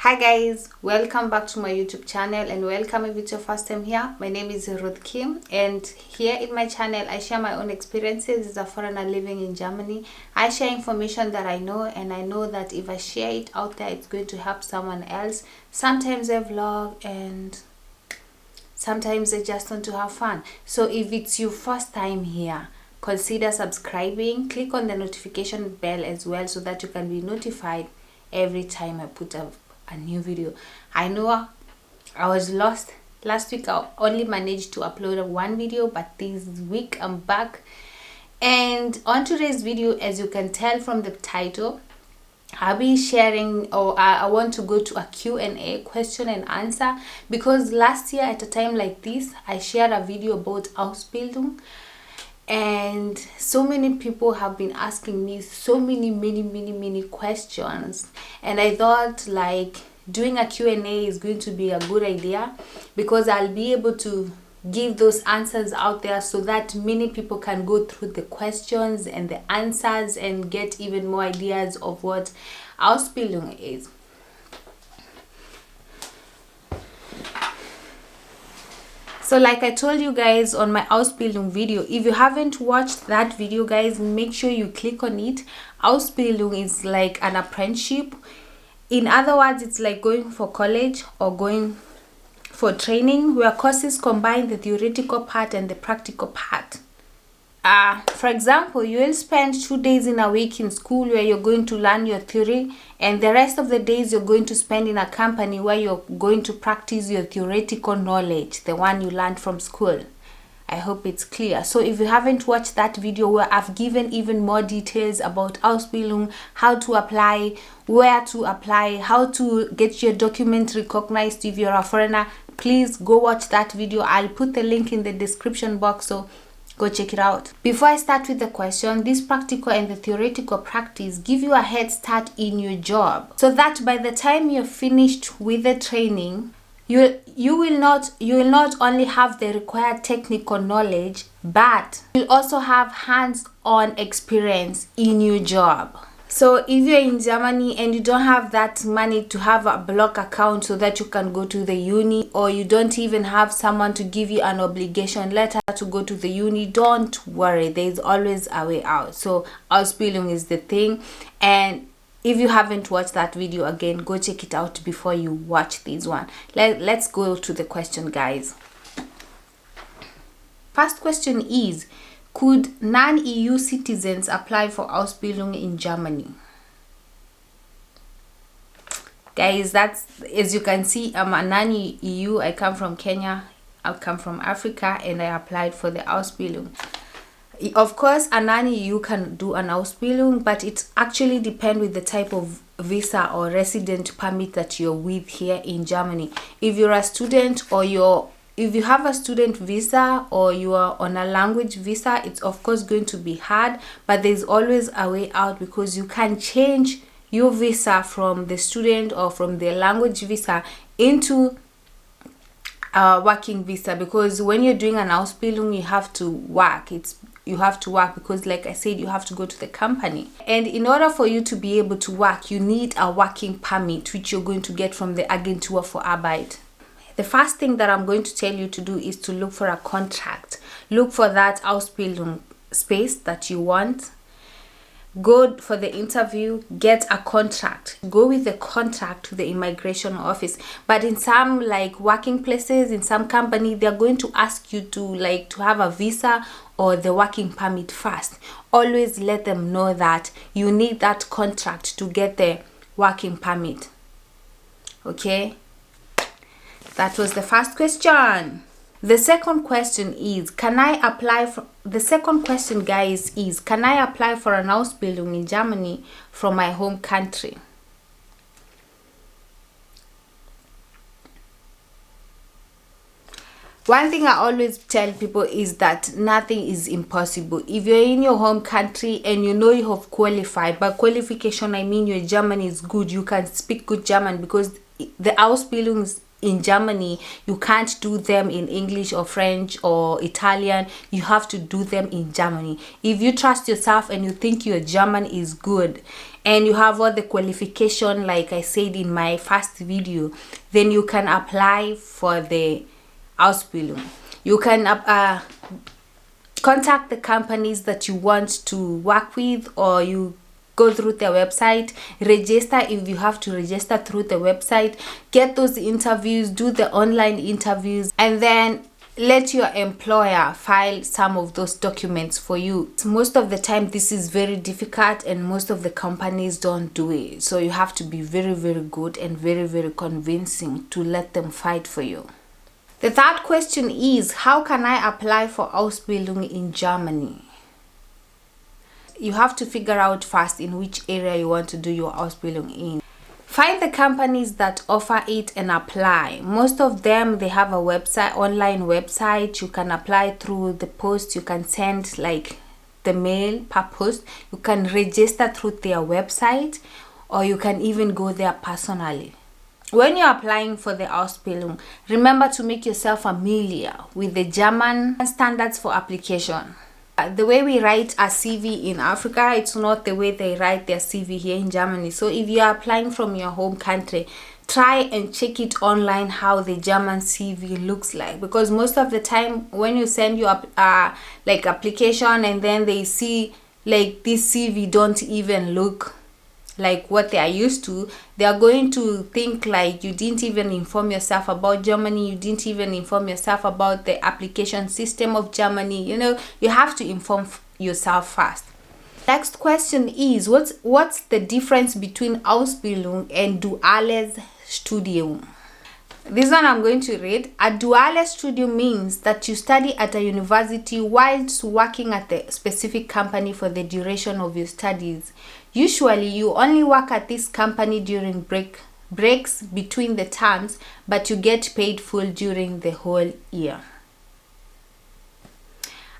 Hi guys, welcome back to my YouTube channel and welcome if it's your first time here. My name is Ruth Kim and here in my channel I share my own experiences as a foreigner living in Germany. I share information that I know, and I know that if I share it out there it's going to help someone else. Sometimes I vlog and sometimes I just want to have fun. So if it's your first time here, consider subscribing, click on the notification bell as well so that you can be notified every time I put up a new video. I know I was lost last week. I only managed to upload one video, but this week I'm back. And on today's video, as you can tell from the title, I'll be sharing, or I want to go to a Q&A, question and answer, because last year at a time like this I shared a video about Ausbildung, and so many people have been asking me so many questions, and I thought like doing a Q&A is going to be a good idea because I'll be able to give those answers out there so that many people can go through the questions and the answers and get even more ideas of what Ausbildung is. So like I told you guys on my Ausbildung video, if you haven't watched that video guys, make sure you click on it. Ausbildung is like an apprenticeship. In other words, it's like going for college or going for training, where courses combine the theoretical part and the practical part. For example, you will spend 2 days in a week in school where you're going to learn your theory, and the rest of the days you're going to spend in a company where you're going to practice your theoretical knowledge, the one you learned from school. I hope it's clear. So if you haven't watched that video where I've given even more details about Ausbildung, how to apply, where to apply, how to get your document recognized if you're a foreigner, please go watch that video. I'll put the link in the description box, so go check it out. Before I start with the question, this practical and the theoretical practice give you a head start in your job, so that by the time you're finished with the training, you will not only have the required technical knowledge, but you'll also have hands-on experience in your job. So if you're in Germany and you don't have that money to have a block account so that you can go to the uni, or you don't even have someone to give you an obligation letter to go to the uni, don't worry, there's always a way out. So Ausbildung is the thing, and if you haven't watched that video, again, go check it out before you watch this one. Let's go to the question, guys. First question is, could non-EU citizens apply for Ausbildung in Germany? Guys, that's, as you can see, I'm a non-EU. I come from Kenya, I come from Africa, and I applied for the Ausbildung. Of course, a non-EU can do an Ausbildung, but it actually depends with the type of visa or resident permit that you're with here in Germany. If you're a student, or if you have a student visa or you are on a language visa, it's of course going to be hard, but there's always a way out, because you can change your visa from the student or from the language visa into a working visa, because when you're doing an Ausbildung you have to work. You have to work because, like I said, you have to go to the company, and in order for you to be able to work, you need a working permit, which you're going to get from the Agentur für Arbeit. The first thing that I'm going to tell you to do is to look for a contract. Look for that Ausbildung space that you want. Go for the interview, get a contract. Go with the contract to the immigration office. But in some like working places, in some company, they're going to ask you to have a visa or the working permit first. Always let them know that you need that contract to get the working permit. Okay? That was the first question. The second question is, can I apply for an Ausbildung in Germany from my home country? One thing I always tell people is that nothing is impossible. If you're in your home country and you know you have qualified, by qualification I mean your German is good, you can speak good German, because the Ausbildung in Germany, you can't do them in English or French or Italian. You have to do them in Germany. If you trust yourself and you think your German is good and you have all the qualification like I said in my first video, then you can apply for the Ausbildung. You can contact the companies that you want to work with, or you go through their website, register if you have to register through the website, get those interviews, do the online interviews, and then let your employer file some of those documents for you. Most of the time this is very difficult and most of the companies don't do it, so you have to be very, very good and very, very convincing to let them fight for you. The third question is, how can I apply for Ausbildung in Germany? You have to figure out first in which area you want to do your Ausbildung in. Find the companies that offer it and apply. Most of them, they have a website, online website. You can apply through the post. You can send like the mail per post. You can register through their website, or you can even go there personally. When you're applying for the Ausbildung, remember to make yourself familiar with the German standards for application. The way we write a CV in Africa, it's not the way they write their CV here in Germany. So if you are applying from your home country, try and check it online how the German CV looks like, because most of the time when you send your like application and then they see like this CV don't even look like what they are used to, they are going to think like you didn't even inform yourself about Germany, you didn't even inform yourself about the application system of Germany. You know, you have to inform yourself first. Next question is, what's the difference between Ausbildung and duales Studium? This one I'm going to read. A duales Studium means that you study at a university whilst working at the specific company for the duration of your studies. Usually, you only work at this company during breaks between the terms, but you get paid full during the whole year.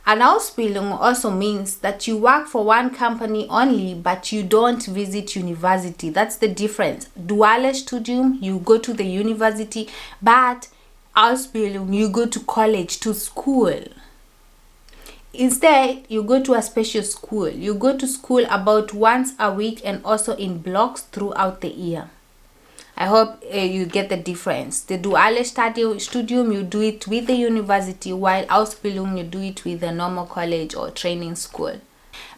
An Ausbildung also means that you work for one company only, but you don't visit university. That's the difference. Duales Studium, you go to the university, but Ausbildung, you go to college, to school. Instead, you go to a special school. You go to school about once a week and also in blocks throughout the year. I hope you get the difference. The duales Studium, you do it with the university, while Ausbildung, you do it with a normal college or training school.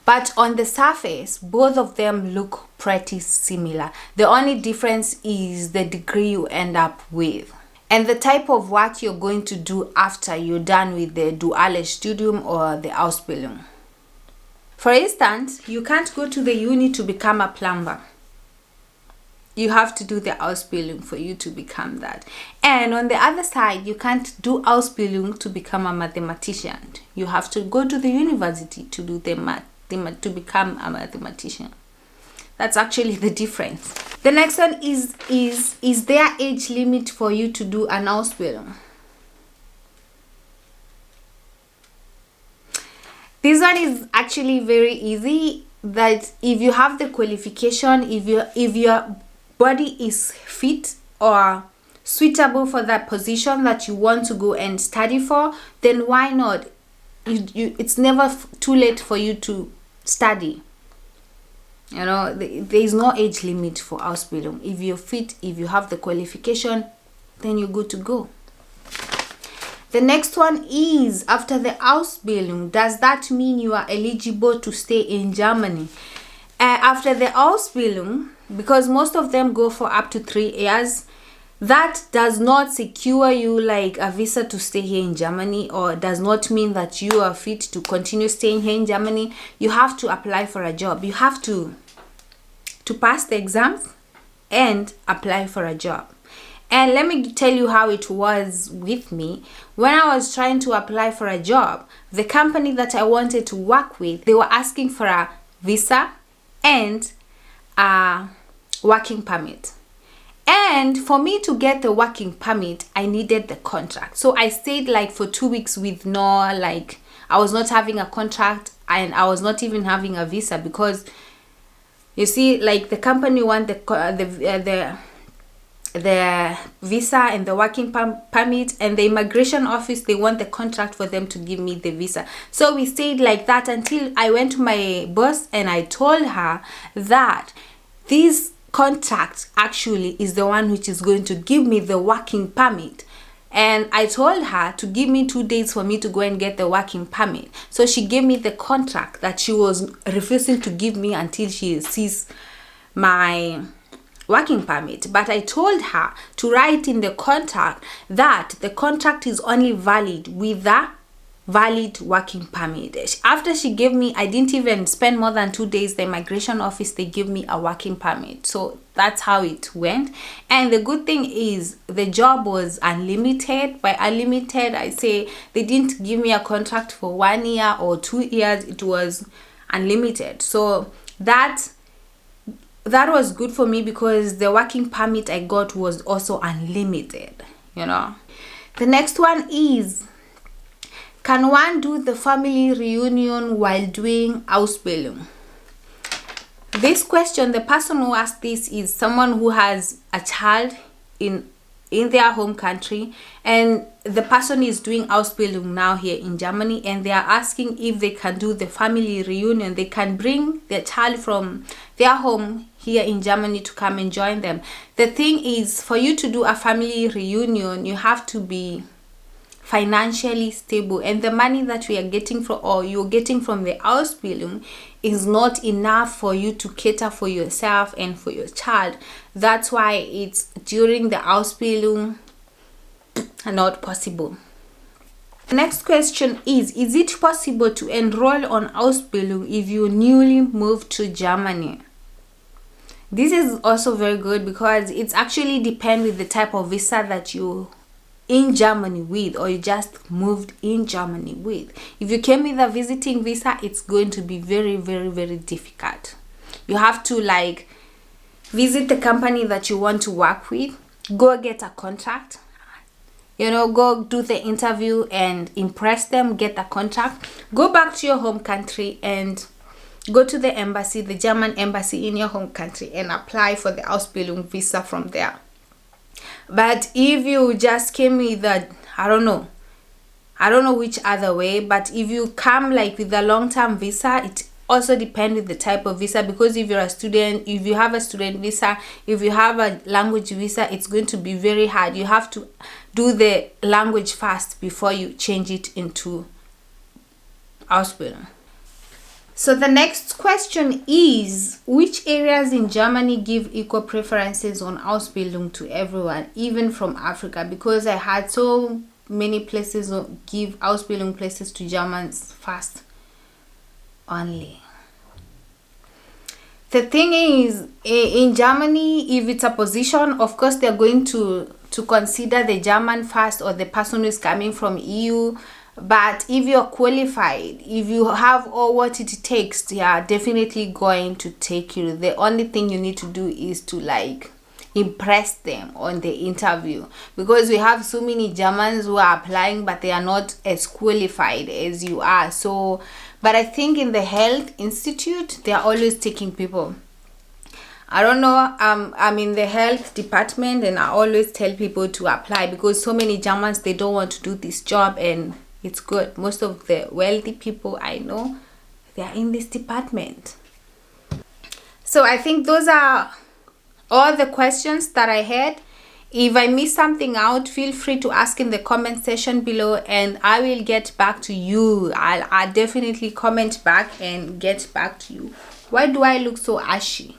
But on the surface, both of them look pretty similar. The only difference is the degree you end up with and the type of work you're going to do after you're done with the duales Studium or the Ausbildung. For instance, you can't go to the uni to become a plumber. You have to do the Ausbildung for you to become that. And on the other side, you can't do Ausbildung to become a mathematician. You have to go to the university to do the math, to become a mathematician. That's actually the difference. The next one is there age limit for you to do an Ausbildung? This one is actually very easy. That if you have the qualification, if your body is fit or suitable for that position that you want to go and study for, then why not? It's never too late for you to study. You know, there is no age limit for Ausbildung. If you're fit, if you have the qualification, then you're good to go. The next one is, after the Ausbildung, does that mean you are eligible to stay in Germany? After the Ausbildung, because most of them go for up to 3 years, that does not secure you like a visa to stay here in Germany, or does not mean that you are fit to continue staying here in Germany. You have to apply for a job. You have to pass the exams and apply for a job. And let me tell you how it was with me. When I was trying to apply for a job, the company that I wanted to work with, they were asking for a visa and a working permit. And for me to get the working permit, I needed the contract. So I stayed like for 2 weeks with I was not having a contract and I was not even having a visa, because you see, like, the company want the the visa and the working permit, and the immigration office, they want the contract for them to give me the visa. So we stayed like that until I went to my boss and I told her that this contract actually is the one which is going to give me the working permit. And I told her to give me 2 days for me to go and get the working permit. So she gave me the contract that she was refusing to give me until she sees my working permit. But I told her to write in the contract that the contract is only valid with the valid working permit. After she gave me, I didn't even spend more than 2 days, the immigration office, they give me a working permit. So that's how it went. And the good thing is the job was unlimited. By unlimited, I say they didn't give me a contract for 1 year or 2 years. It was unlimited. So that was good for me, because the working permit I got was also unlimited, you know. The next one is, can one do the family reunion while doing Ausbildung? This question, the person who asked this is someone who has a child in their home country, and the person is doing Ausbildung now here in Germany, and they are asking if they can do the family reunion. They can bring their child from their home here in Germany to come and join them. The thing is, for you to do a family reunion, you have to be financially stable, and the money that we are getting from, or you're getting from the Ausbildung, is not enough for you to cater for yourself and for your child. That's why it's during the Ausbildung not possible. The next question is it possible to enroll on Ausbildung if you newly moved to Germany? This is also very good, because it's actually depend with the type of visa that you in Germany with, or you just moved in Germany with. If you came with a visiting visa, it's going to be very, very, very difficult. You have to like visit the company that you want to work with, go get a contract, you know, go do the interview and impress them, get a contract, go back to your home country and go to the embassy, the German embassy in your home country, and apply for the Ausbildung visa from there. But if you just came with a, I don't know which other way, but if you come like with a long-term visa, it also depends with the type of visa, because if you're a student, if you have a student visa, if you have a language visa, it's going to be very hard. You have to do the language first before you change it into Ausbildung. So the next question is, which areas in Germany give equal preferences on Ausbildung to everyone, even from Africa? Because I had so many places give Ausbildung places to Germans first only. The thing is, in Germany, if it's a position, of course they're going to consider the German first, or the person who is coming from EU. But if you're qualified, if you have all what it takes, they are definitely going to take you. The only thing you need to do is to like impress them on the interview, because we have so many Germans who are applying, but they are not as qualified as you are. So, but I think in the health institute, they are always taking people. I don't know, I'm in the health department, and I always tell people to apply, because so many Germans, they don't want to do this job, and it's good. Most of the wealthy people I know, they are in this department. So I think those are all the questions that I had. If I missed something out, feel free to ask in the comment section below, and I will get back to you. I'll definitely comment back and get back to you. Why do I look so ashy?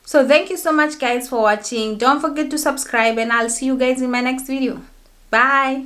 So thank you so much guys for watching. Don't forget to subscribe, and I'll see you guys in my next video. Bye.